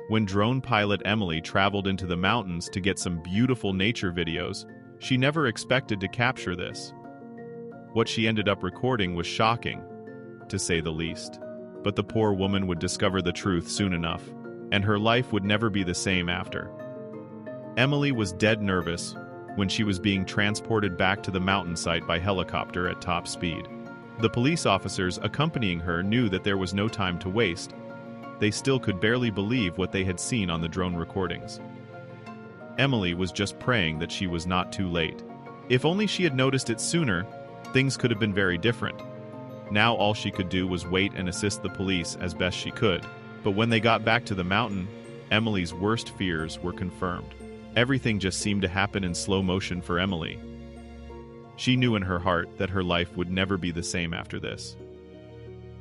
When drone pilot Emily traveled into the mountains to get some beautiful nature videos, she never expected to capture this. What she ended up recording was shocking, to say the least. But the poor woman would discover the truth soon enough, and her life would never be the same after. Emily was dead nervous when she was being transported back to the mountain site by helicopter at top speed. The police officers accompanying her knew that there was no time to waste. They still could barely believe what they had seen on the drone recordings. Emily was just praying that she was not too late. If only she had noticed it sooner, things could have been very different. Now all she could do was wait and assist the police as best she could. But when they got back to the mountain, Emily's worst fears were confirmed. Everything just seemed to happen in slow motion for Emily. She knew in her heart that her life would never be the same after this.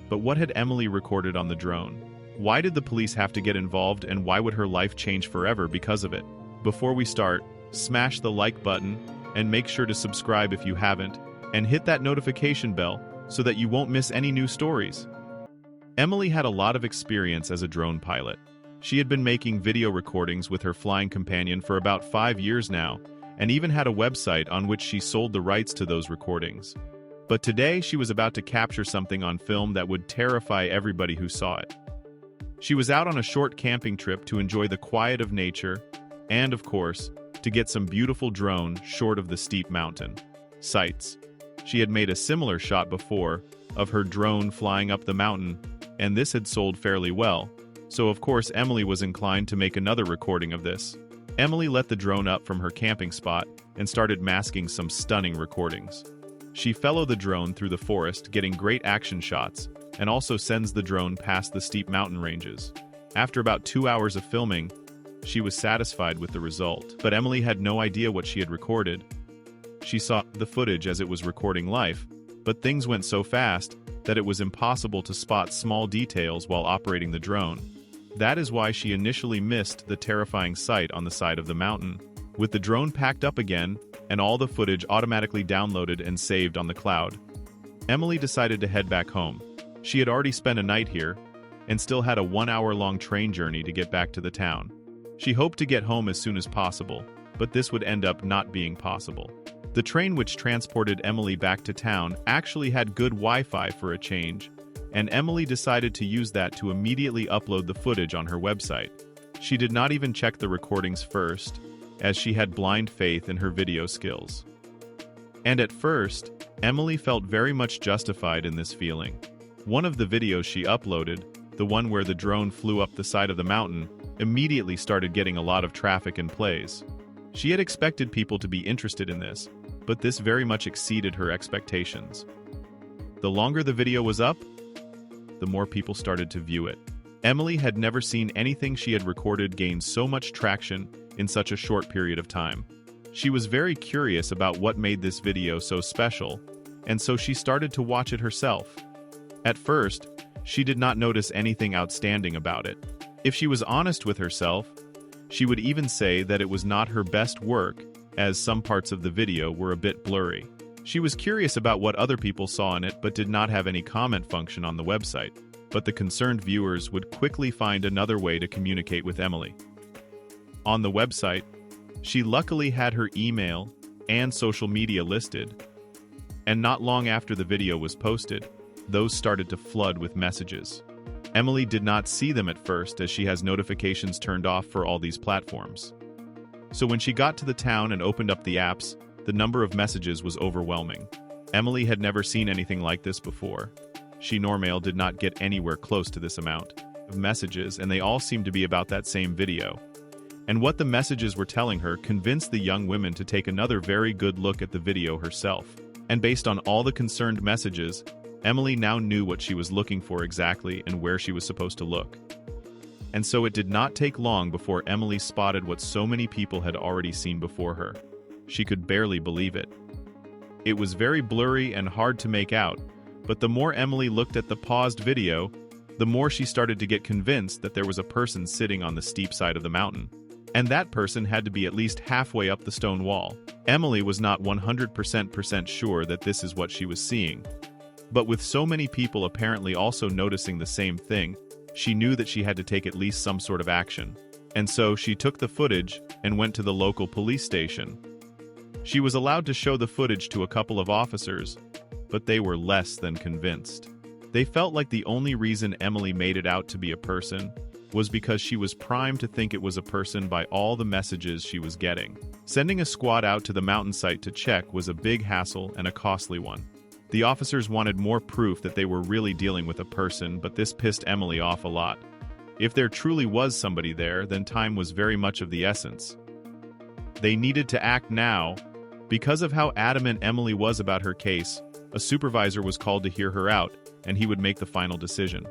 But what had Emily recorded on the drone? Why did the police have to get involved, and why would her life change forever because of it? Before we start, smash the like button and make sure to subscribe if you haven't, and hit that notification bell so that you won't miss any new stories. Emily had a lot of experience as a drone pilot. She had been making video recordings with her flying companion for about 5 years now, and even had a website on which she sold the rights to those recordings. But today she was about to capture something on film that would terrify everybody who saw it. She was out on a short camping trip to enjoy the quiet of nature, and of course, to get some beautiful drone short of the steep mountain sights. She had made a similar shot before, of her drone flying up the mountain, and this had sold fairly well, so of course Emily was inclined to make another recording of this. Emily let the drone up from her camping spot and started masking some stunning recordings. She followed the drone through the forest, getting great action shots, and also sends the drone past the steep mountain ranges. After about 2 hours of filming, she was satisfied with the result, but Emily had no idea what she had recorded. She saw the footage as it was recording live, but things went so fast that it was impossible to spot small details while operating the drone. That is why she initially missed the terrifying sight on the side of the mountain. With the drone packed up again, and all the footage automatically downloaded and saved on the cloud, Emily decided to head back home. She had already spent a night here, and still had a 1-hour-long train journey to get back to the town. She hoped to get home as soon as possible, but this would end up not being possible. The train which transported Emily back to town actually had good Wi-Fi for a change, and Emily decided to use that to immediately upload the footage on her website. She did not even check the recordings first, as she had blind faith in her video skills. And at first, Emily felt very much justified in this feeling. One of the videos she uploaded, the one where the drone flew up the side of the mountain, immediately started getting a lot of traffic and plays. She had expected people to be interested in this, but this very much exceeded her expectations. The longer the video was up, the more people started to view it. Emily had never seen anything she had recorded gain so much traction in such a short period of time. She was very curious about what made this video so special, and so she started to watch it herself. At first, she did not notice anything outstanding about it. If she was honest with herself, she would even say that it was not her best work, as some parts of the video were a bit blurry. She was curious about what other people saw in it but did not have any comment function on the website. But the concerned viewers would quickly find another way to communicate with Emily. On the website, she luckily had her email and social media listed, and not long after the video was posted, those started to flood with messages. Emily did not see them at first as she has notifications turned off for all these platforms. So when she got to the town and opened up the apps, the number of messages was overwhelming. Emily had never seen anything like this before. She normal did not get anywhere close to this amount of messages, and they all seemed to be about that same video. And what the messages were telling her convinced the young women to take another very good look at the video herself. And based on all the concerned messages, Emily now knew what she was looking for exactly and where she was supposed to look. And so it did not take long before Emily spotted what so many people had already seen before her. She could barely believe it. It was very blurry and hard to make out, but the more Emily looked at the paused video, the more she started to get convinced that there was a person sitting on the steep side of the mountain. And that person had to be at least halfway up the stone wall. Emily was not 100% sure that this is what she was seeing. But with so many people apparently also noticing the same thing, she knew that she had to take at least some sort of action. And so she took the footage and went to the local police station. She was allowed to show the footage to a couple of officers, but they were less than convinced. They felt like the only reason Emily made it out to be a person was because she was primed to think it was a person by all the messages she was getting. Sending a squad out to the mountain site to check was a big hassle and a costly one. The officers wanted more proof that they were really dealing with a person, but this pissed Emily off a lot. If there truly was somebody there, then time was very much of the essence. They needed to act now. Because of how adamant Emily was about her case, a supervisor was called to hear her out, and he would make the final decision.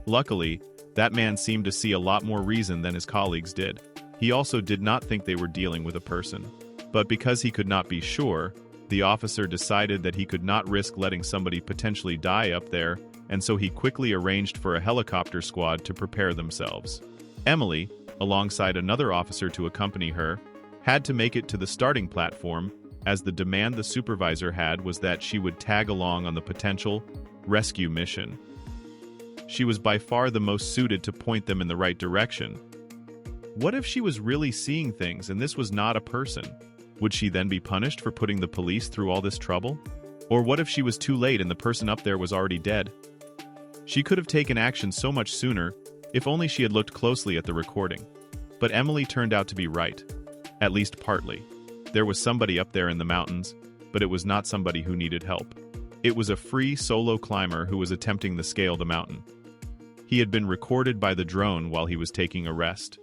Luckily, that man seemed to see a lot more reason than his colleagues did. He also did not think they were dealing with a person. But because he could not be sure, the officer decided that he could not risk letting somebody potentially die up there, and so he quickly arranged for a helicopter squad to prepare themselves. Emily, alongside another officer to accompany her, had to make it to the starting platform, as the demand the supervisor had was that she would tag along on the potential rescue mission. She was by far the most suited to point them in the right direction. What if she was really seeing things and this was not a person? Would she then be punished for putting the police through all this trouble? Or what if she was too late and the person up there was already dead? She could have taken action so much sooner, if only she had looked closely at the recording. But Emily turned out to be right. At least partly. There was somebody up there in the mountains, but it was not somebody who needed help. It was a free solo climber who was attempting to scale the mountain. He had been recorded by the drone while he was taking a rest.